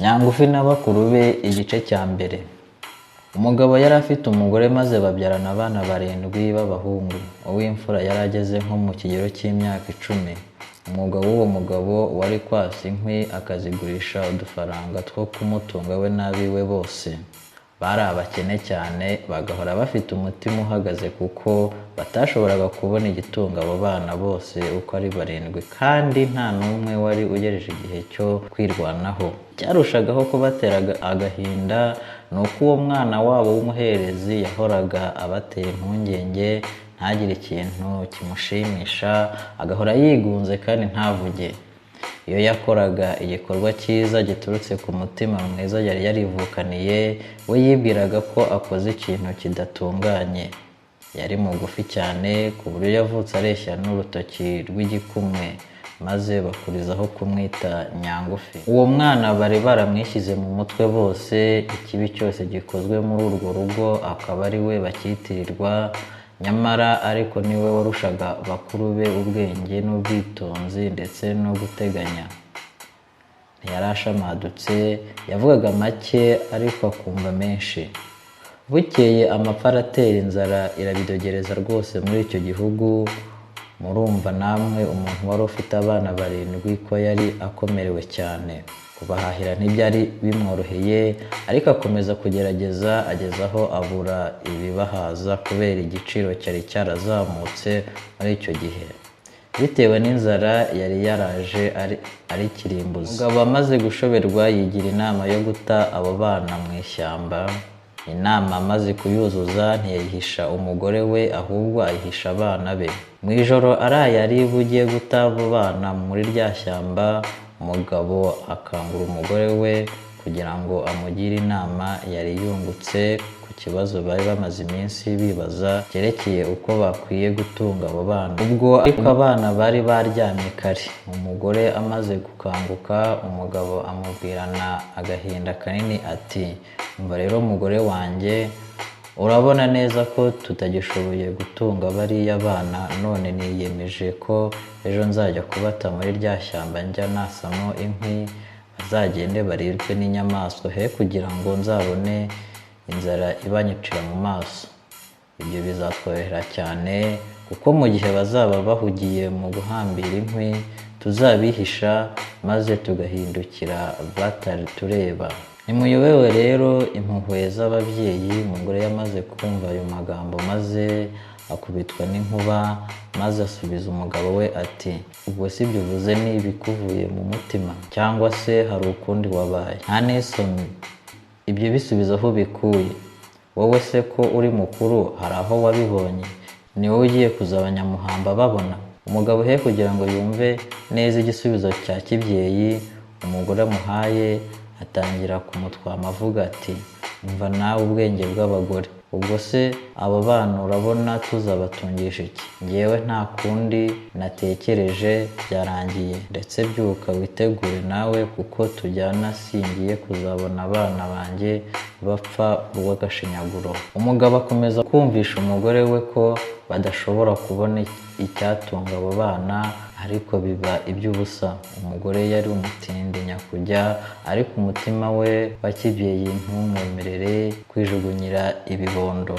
Nyangufi na bakuru be igice cya mbere. Umugabo yari afite umugore maze babyarana abana 7 b'abahungu. Uw'imfura yari ageze nko mu kigero cy'imyaka 10. Umugabo w'uwo mugabo wari kwasa inkwi akazigurisha udufaranga two kumutunga we n'abiwe bose. Bari abakene cyane, bagahora bafite umutima uhagaze kuko batashoboraga kubona igitunga abo bana bose uko ari 7, kandi nta n'umwe wari ugejeje igihe cyo kwirwanaho. Cyarushagaho kubatera agahinda nuko uwo mwana wabo w'umuherezi yahoraga abatera impungenge, ntagire ikintu kimushimisha, agahora yigunze kandi ntavuge. Iyo yakoraga igikorwa cyiza giturutse ku mutima mwiza yari yarivukaniye, we yibwiraga ko akoze ikintu kidatunganye. Yari mugufi cyane ku buryo yavutse areshya n'urutoki rw'igikumwe, maze bakurizaho kumwita Nyangufi. Uwo mwana bari baramwishyize mu mutwe bose, ikibi cyose gikozwe muri urwo rugo akaba ari we bacyitirirwa, nyamara ariko niwe warushaga bakuru be ubwenge n'ubwitonzi ndetse no guteganya. Ntiyarashamadutse, yavugaga make ariko akumva menshi. Bukeye amapfa aratera, inzara irabidogereza rwose muri icyo gihugu. Murumva namwe umuntu wari ufite abana 7 ko yari akomerewe cyane. Kubahahira ntibyari bimworoheye, ariko akomeza kugerageza ageza aho abura ibibahaza kubera igiciro cyari cyarazamutse muri icyo gihe, bitewe n'inzara yari yaraje ari kirimbuzi. Umugabo amaze gushoberwa yigira inama yo guta abo bana mu ishyamba. Inama amaze kuyuzuza ntiyayihisha umugore we, ahubwo ayihisha abana be. Mu ijoro araye ari bugiye guta abo bana muri rya shyamba, umugabo akangura umugore we kugira ngo amugire inama yari yungutse ku kibazo bari bamaze iminsi bibaza cyerekeye uko bakwiye gutunga abo bana. Ubwo ariko abana bari baryamye kare. Umugore amaze gukanguka, umugabo amubwirana agahinda kanini ati, umva rero mugore wanjye, urabona neza ko tutagishoboye gutunga bariya bana, none niyemeje ko ejo nzajya kubata muri rya shyamba njya nasamo inkwi, bazagende barirwe n'inyamaswa, he kugira ngo nzabone inzara ibanyicira mu maso. Ibyo bizatworohera cyane, kuko mu gihe bazaba bahugiye mu guhambira inkwi tuzabihisha, maze tugahindukira bataritureba. Nimuyobewe rero impuhwe z'ababyeyi. Umugore yamaze kumva ayo magambo maze akubitwa n'inkuba, maze asubiza umugabo we ati, ubwo si ibyo uvuze ni ibikuvuye mu mutima, cyangwa se hari ukundi wabaye? Nta n'isoni, ibyo bisubizo aho bikuye? Wowe se ko uri mukuru hari aho wabibonye? Ni wowe ugiye kuzaba nyamuhamba babona? Umugabo he kugira ngo yumve neza igisubizo cya kibyeyi umugore amuhaye, atangira kumutwama avuga ati, umva nawe ubwenge bw'abagore, ubwo se abo bana urabona tuzabatungisha iki? Ngewe nta kundi natekereje, byarangiye. Ndetse byuka witegure nawe, kuko tujyana singiye kuzabona abana banjye bapfa urw'agashinyaguro. Umugabo akomeza kumvisha umugore we ko badashobora kubona icyatunga abo bana, ariko biba iby'ubusa. Umugore yari umutindi nyakujya, ariko umutima we wa kibyeyi ntumwemerere kwijugunyira ibibondo.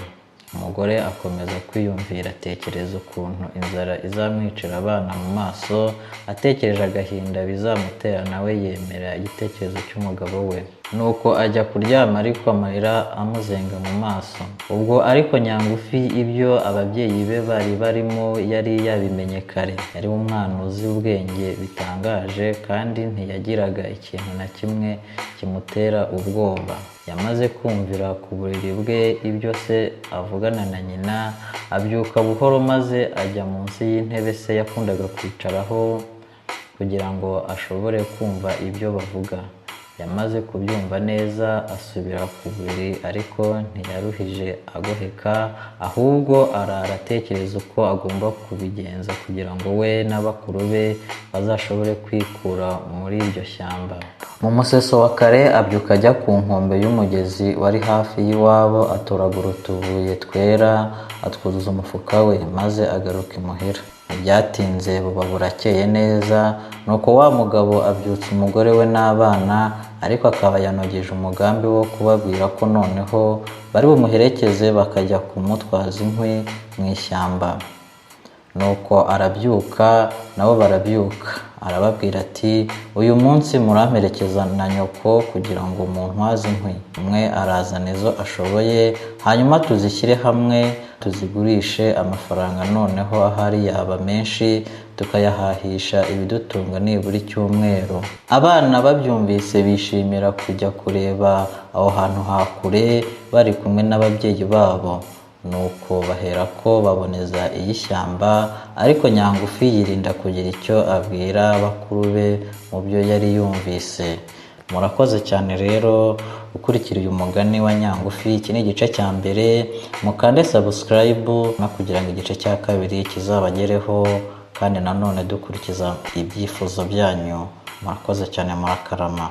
Umugore akomeza kwiyumvira, atekereza ukuntu inzara izamwicira abana mu maso, atekereje agahinda bizamutera, nawe yemera igitekerezo cy'umugabo we. Nuko ajya kuryama, ariko amarira amuzenga mu maso. Ubwo ariko Nyangufi ibyo ababyeyi be bari barimo yari yabimenye kare. Yari umwana uzi ubwenge bitangaje, kandi ntiyagiraga ikintu na kimwe kimutera ubwoba. Yamaze kumvira ku buriri bwe ibyo se avugana na nyina, abyuka buhoro maze ajya munsi y'intebe se yakundaga kwicaraho kugira ngo ashobore kumva ibyo bavuga. Yamaze kubyumva neza asubira ku buriri, ariko ntiyaruhije agoheka, ahubwo arara atekereza uko agomba kubigenza kugira ngo we n'abakuru be bazashobore kwikura muri iryo shyamba. Mu museso wa kare abyuka ajya ku nkombe y'umugezi wari hafi y'iwabo, atoragura utubuye twera atwuzuza umufuka we, maze agaruka imuhira. Ntibyatinze buba burakeye neza, nuko wa mugabo abyutsa umugore we n'abana, ariko akaba yanogeje umugambi wo kubabwira ko noneho bari bumuherekeze bakajya kumutwaza inkwi mu ishyamba. Nuko arabyuka nabo barabyuka, arababwira ati uyu munsi muramperekeza na nyoko kugira ngo muntwaze inkwi. Umwe arazana izo ashoboye, hanyuma tuzishyire hamwe tuzigurishe amafaranga, noneho ahari yaba menshi tukayahahisha ibidutunga nibura icyumweru. Abana babyumvise bishimira kujya kureba aho hantu hakure bari kumwe n'ababyeyi babo. Nuko baherako baboneza iy'ishyamba, ariko Nyangufi yirinda kugira icyo abwira bakuru be mu byo yari yumvise. Murakoze cyane rero gukurikira uyu mugani wa Nyangufi. Iki ni igice cya mbere, mukande subscribe no kugira ngo igice cya kabiri kizabagereho, kandi nanone dukurikiza ibyifuzo byanyu. Murakoze cyane, murakarama.